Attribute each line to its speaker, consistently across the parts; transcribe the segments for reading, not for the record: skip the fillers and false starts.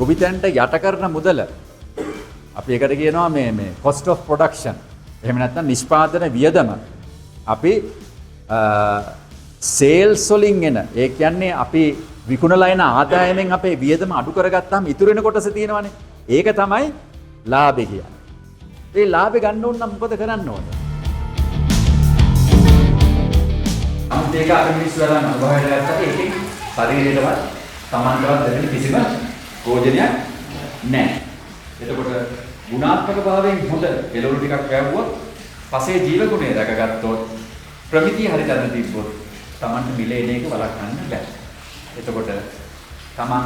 Speaker 1: ගොවිතැන්ට යට කරන මුදල අපි ඒකට කියනවා මේ cost of production. එහෙම නැත්නම් නිෂ්පාදන වියදම. අපි sales වලින් එන ඒ කියන්නේ අපි විකුණලා එන ආදායමෙන් අපේ වියදම අඩු කරගත්තාම ඉතුරු වෙන කොටස තියෙනවනේ. ඒක තමයි ලාභය කියන්නේ. ඒ ලාභය ගන්න ඕන නම් මොකද කරන්න ඕන? අමුත් ඒක අපි මිනිස්සු වලන අනුභවයට ගත්තට ඒකෙන් ශරීරයටවත් තමන්ටවත් දැනෙන කිසිම ප්‍රයෝජනයක් නැහැ. එතකොට ගුණාත්මක භාවයෙන් හොඳ එළවලු ටිකක් වැවුවොත් පසේ ජීව ගුණය රැකගත්තොත් ප්‍රමිතිය හරි ගන්න තිබ්බොත් තමන්ට මිලේන එක වළක්වන්න බෑ. එතකොට තමන්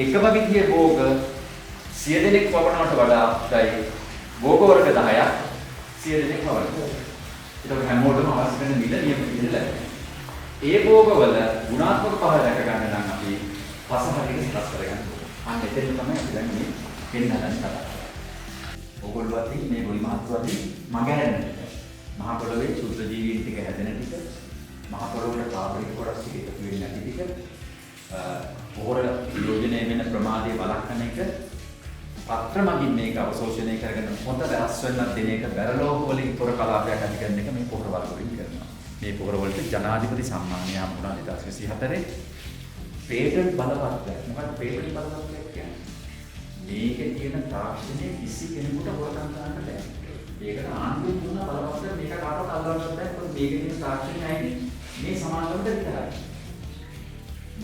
Speaker 1: එකම විදිහේ භෝග 100 දෙනෙක් වවනවට වඩා හොඳයි භෝග වර්ග 10ක් 100 දෙනෙක් වවනවා. ඒක හැමෝටම අවශ්‍ය වෙන මිල නියම විදිහට ලැබෙනවා. ඒ භෝගවල ගුණාත්මක පහ රැක ගන්න නම් අපි පසහරික සකස් කරගන්න ඕනේ. අන්න එතෙන් තමයි අපි දැන් මේ වෙන්න හදන කතාව. ඔයගොල්ලෝ අතින් මේ ගොවි මහත්වදී මගහැරෙන ටික. මහ පොළොවේ සුද්ධ ජීවීන් ටික හැදෙන ටික. මහ පොළොවට කාබනික කොටස් ටික එකතු වෙන්නේ නැති ටික. පොහොර යෝජනයේ වෙන ප්‍රමාදයේ වළක්වන එක. පත්‍ර මගින් මේක අවශෝෂණය කරගෙන හොඳ රස වෙනත් දින එක බැරලෝක වලින් පොර කලාපයක් ඇති කරන එක මේ පොහොර වල වලින් කරනවා. මේ පොහොර වලට ජනාධිපති සම්මානය හම්බුණා 2024. පේටන්ට් බලපත්‍රයක්. මොකක්ද පේටන්ට් බලපත්‍රයක් කියන්නේ? මේකේ තියෙන තාක්ෂණය කිසි කෙනෙකුට හොරකම් කරන්න බෑ. ඒකට ආණ්ඩුව දුන්න බලපත්‍රය මේක කාටවත් අල්ලන්න බෑ. මොකද මේකේ තියෙන තාක්ෂණය ඇයි මේ සමාජයට විතරයි.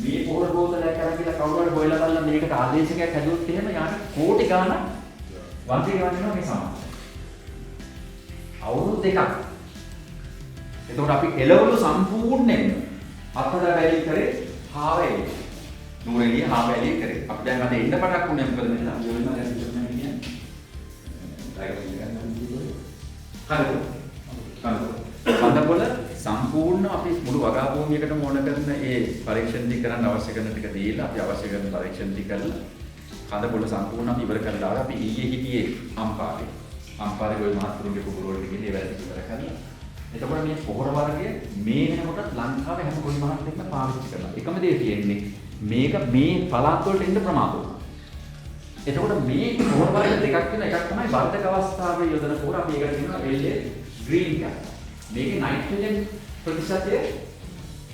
Speaker 1: මේ පොහොර බෝතලයක් අරන් කියලා කවුරු හරි හොයලා බලලා මේකට ආදේශකයක් හැදුවොත් එහෙම යාට කෝටි ගාණක් වන්දි ගෙවන්නවා මේ සමාජය. අවුරුදු දෙකක්. එතකොට අපි එළවලු සම්පූර්ණයෙන්ම අත්හදා බැලී කරේ හාවෙලි. නූරෙලිය හාවෙලි කරේ. අපි දැන් අද එන්න පටක් උනේ මොකද මෙන්න අපි ඔයම ගැන හිතන්නේ කියන්නේ. ඩයග්‍රෑම් ගන්න කිව්වොත්. කඳපොළ සම්පූර්ණ අපි මුළු වගා භූමියකටම ඕන කරන ඒ පරීක්ෂණ ටික කරන්න අවශ්‍ය කරන ටික දීලා අපි අවශ්‍ය කරන පරීක්ෂණ ටික කරලා කඳපොළ සම්පූර්ණ අපි ඉවර කරලා ආවා. අපි ඊයේ හිටියේ අම්පාරේ. අම්පාරේ ගොවි මහත්තුරුගේ කුඹුර වලට ගිහින් ඒ වැඩ ටික ඉවර කරලා. එතකොට මේ පොහොර වර්ගය මේ වෙනකොට ලංකාවේ හැම ගොවි මහත්තයෙක්ම පාවිච්චි කරනවා. එකම දේ තියෙන්නේ මේක මේ පළාත් වලට එන්න ප්‍රමාද වුණා. එතකොට මේ පොහොර වර්ග දෙකක් වෙන එකක් තමයි වර්ධක අවස්ථාවේ යොදන පොහොර. අපි ඒකට කියනවා එල්ලේ ග්‍රීන් එක. මේකේ නයිට්‍රජන් ප්‍රතිශතය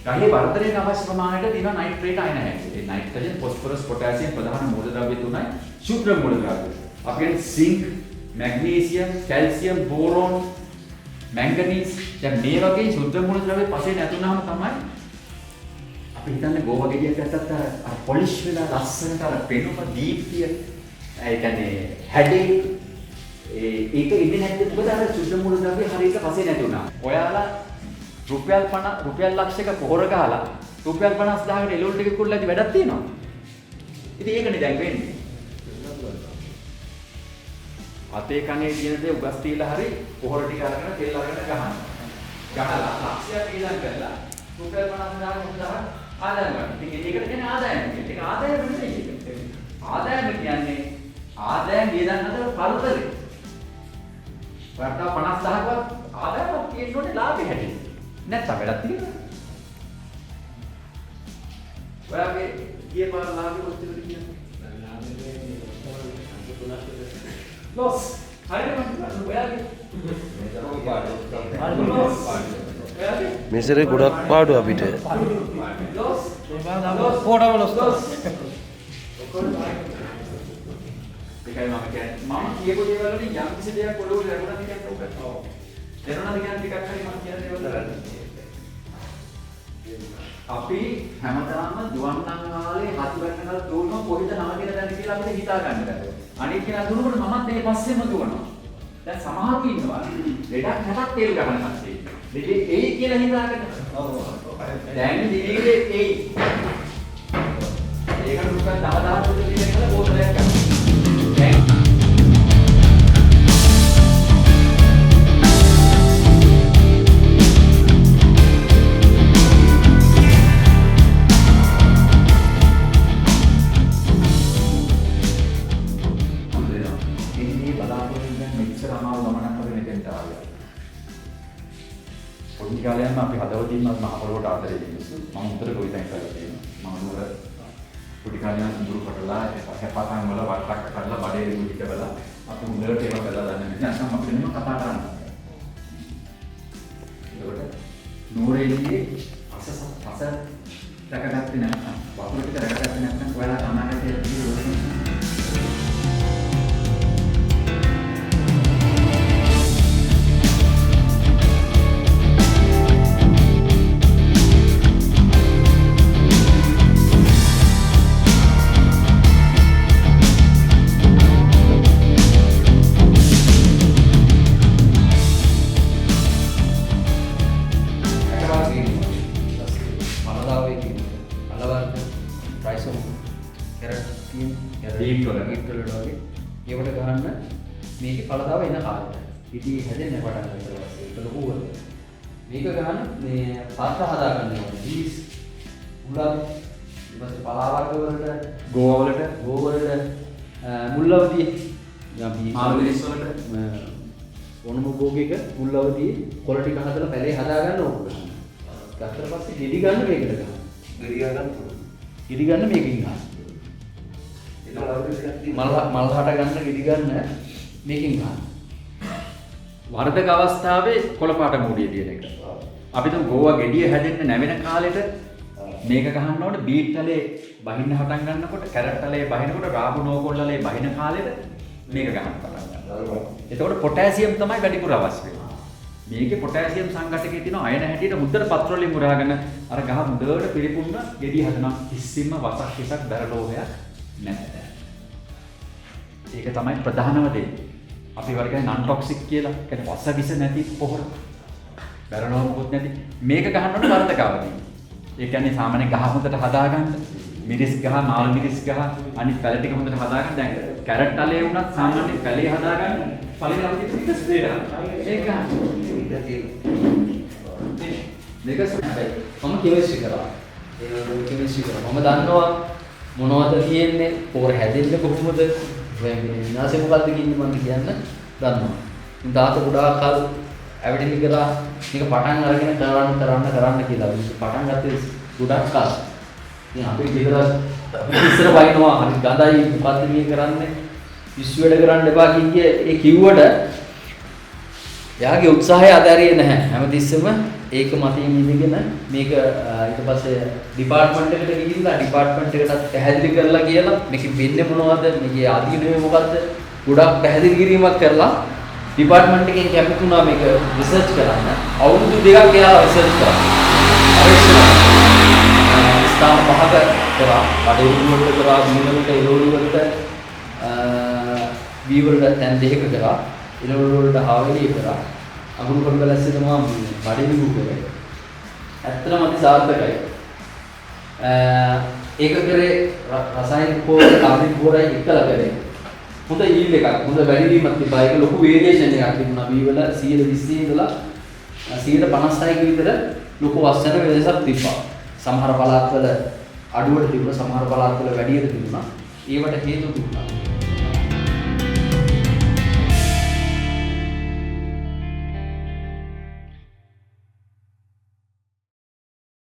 Speaker 1: ගහේ වර්ධනයට අවශ්‍ය ප්‍රමාණයට දෙන නයිට්‍රේට් අයන හැටි. ඒ නයිට්‍රජන්, ෆොස්ෆරස්, පොටෑසියම් ප්‍රධාන මූලද්‍රව්‍ය තුනයි. ශුද්ධ මූලද්‍රව්‍ය. අපි සිංක්, මැග්නීසියම්, කැල්සියම්, බෝරෝන්, මැංගනීස් දැන් මේ වගේ ශුද්ධ මූලද්‍රව්‍ය පස්සේ නැතුණාම තමයි අපි හිතන්නේ ගෝව ගෙඩියක් ගත්තත් අර පොලිෂ් වෙලා ලස්සනට අර පෙනුම දීප්තිය ඒ කියන්නේ හැඩේ ඒක ඉන්නේ නැද්ද මොකද අර ශුද්ධ මූලද්‍රව්‍ය හරියට පස්සේ නැතුණා. ඔයාලා රුපියල් 50 රුපියල් ලක්ෂයක පොහොර ගහලා රුපියල් 50000කට එළවලු ටික කුල්ලාදී වැඩක් තියෙනවා. ඉතින් ඒකනේ දැන් වෙන්නේ. අතේ කනේ තියෙන දේ උගස් තියලා හරි පොහොර ටික අරගෙන තෙල් අරගෙන ගහනවා. ගහලා ලක්ෂයක් ඊළඟ කරලා රුපියල් 50000 ආදායම ගන්න. ඉතින් ඒකට කියන්නේ ආදායම. ඒක ආදායම නෙමෙයි. ආදායම කියන්නේ ආදායම් වියදම් අතර පරතරේ. වර්තා 50000ක්වත් ආදායමක් තියෙන්නේ ලාභෙ හැටියට. නැත්නම් වැඩක් තියෙනවා. ඔයාගේ ගිය පාර ලාභෙ කොච්චරද කියන්නේ? Los. Hayır mı?
Speaker 2: මෙසරේ ගොඩක් පාඩු අපිට.
Speaker 1: ඒකයි මම කියන්නේ. මම කියපු දේවල් වලින් යම් කිසි දෙයක් ඔලුවට ලැබුණාද කියන්නේ ඔක. ඔව්. දැනුණාද කියන්නේ ටිකක් හරි මම කියන දේවල් කරන්නේ. අපි හැමදාම දුවන්නම් ආලේ හති වෙනකල් දුවනවා කොහෙද නවතින දැන කියලා අපිට හිතා ගන්න බැහැ. අනිත් කෙනා දුවනකොට මමත් ඒ පස්සෙම දුවනවා. දැන් සමහරු ඉන්නවා ලෙඩක් නැතත් තේල් ගන්න කට්ටිය. දෙකේ එයි කියලා හිතාගෙන. ඔව්. දැන් දිවිලේ එයි. ඒකට රුපියල් 10000 කට දෙන්න කියලා බෝතලයක් ගන්න. දැන් පොඩි කාලේම අපි හදවතින්ම මහ පොළොවට ආදරේ මිනිස්සු මම උත්තර ගොවිතැන් කරලා තියෙනවා මම නුවර පොඩි කාලේ කුඹුරු කොටලා හැපතන් වල වට්ටක් කරලා බඩේ දුකිටවලා අපි හොඳට ඒවා කරලා දන්නේ නැත්නම් අපිට නෙමෙයි කතා කරන්න. ඒකට නෝරේලියේ අස රැකගත්තේ නැත්නම් වතුර ටික රැකගත්තේ නැත්නම් ඔයාලා අනාගතයේ
Speaker 3: ඒකට ගහන්න මේකේ පළදාව එන කාලෙට. ඉතින් හැදෙන්න පටන් ගන්නවා ඒක ලොකු වෙනවා. මේක ගහන්න මේ පාත්‍ර හදා ගන්න ඕනේ. දීස් උලම් ඊපස්සේ පලාවර්ග වලට
Speaker 1: ගෝව වලට
Speaker 3: මුල්ලවදී අපි
Speaker 1: මාළු මිරිස් වලට
Speaker 3: ඕනම ගෝගයක මුල්ලවදී කොළ ටික හදලා පැලේ හදා ගන්න ඕනේ. ගත්තට පස්සේ ගෙඩි ගන්න මේකට ගන්න. ගෙඩි ගන්න මේකෙන් ගන්න. මල් හට ගන්න ගෙඩි ගන්න මේකෙන් ගන්න.
Speaker 1: වර්ධක අවස්ථාවේ කොළපාට මූඩිය තියෙන එක. අපි තුන් ගෝවා ගෙඩිය හැදෙන්න නැවෙන කාලෙට මේක ගහන්න ඕනේ බීට් තලේ බහින්න හටන් ගන්නකොට කැරට් තලේ බහිනකොට රාහු නෝකොල්ලලේ බහින කාලෙට මේක ගහන්න පටන් ගන්නවා. එතකොට පොටෑසියම් තමයි වැඩිපුර අවශ්‍ය වෙන්නේ. මේකේ පොටෑසියම් සංඝටකයේ තියෙන අයන හැටියට මුද්දර පත්‍රවලින් මුරාගෙන අර ගහ මුදවට පිළිපුන්න ගෙඩිය හදනවා. කිසිම වසක් එකක් දරලෝහයක් නැහැ. ඒක තමයි ප්‍රධානම දේ. අපි වර්ගයේ non toxic කියලා කියන්නේ වස විස නැති පොහොර. බැරණව මොකුත් නැති. මේක ගහන්න ඕන වර්ධකවදී. ඒ කියන්නේ සාමාන්‍ය ගහ හොඳට හදාගන්න. මිරිස් ගහ, මාළු මිරිස් ගහ, අනිත් පැල ටික හොඳට හදාගන්න. දැන් කැරට් තලයේ වුණත් සාමාන්‍ය පැලේ හදාගන්න. පළවෙනි අවධියේ විකස් දෙනවා. ඒක ගන්න.
Speaker 3: මේක මම කෙමිස්ට්‍රි කරා. කෙමිස්ට්‍රි කරා. මම දන්නවා මොනවද තියෙන්නේ, පොර හැදෙන්නේ කොහොමද? විනාශය මොකක්ද කියන්නේ මම කියන්න දන්නවා. ඉතින් තාත ගොඩාක් කල් ඇවිදින්න කරා මේක පටන් අරගෙන කරන්න කියලා. මේක පටන් ගත්තේ ගොඩාක් කල්. ඉතින් අපි ගෙදර ඉස්සර වයින්නවා හරි ගඳයි මොකද්ද මේ කරන්නේ? පිස්සු වැඩ කරන්න එපා කිව්වේ ඒ කිව්වට එයාගේ උත්සාහය අදාරියේ නැහැ. හැමතිස්සෙම ඒක මතින් ඉඳගෙන මේක ඊට පස්සේ ඩිපාර්ට්මන්ට් එකට ගිහිල්ලා ඩිපාර්ට්මන්ට් එකටත් පැහැදිලි කරලා කියලා මේක වෙන්නේ මොනවද මේකේ ආදීනව මොකද්ද ගොඩක් පැහැදිලි කිරීමක් කරලා ඩිපාර්ට්මන්ට් එකෙන් කැමති වුණා මේක රිසර්ච් කරන්න. අවුරුදු 2ක් එයා රිසර්ච් කරා. ස්ථාන පහක කරා. කඩේරු වලට කරා, බීවලට, එළවලු වලට බීවලට තැන් දෙකක කරා. එළවලු වලට හාවෙලිය කරා. අගුරු කොට දැස්සේ තමයි බඩේවි කරේ. ඇත්තටම අති සාර්ථකයි. ඒක කරේ රසායනික පොරේ කාබනික් පොරේ එක්කලා කරේ. හොඳ ඊල් එකක්, හොඳ වැඩිවීමක් තිබ්බා. ඒක ලොකු වේරියේෂන් එකක් තිබුණා. බී වල 120 ඉඳලා 156ක විතර ලොකු වස්සන වෙනසක් තිබ්බා. සමහර පළාත්වල අඩුවට තිබුණා, සමහර පළාත්වල වැඩියට තිබුණා. ඒවට හේතු තිබුණා.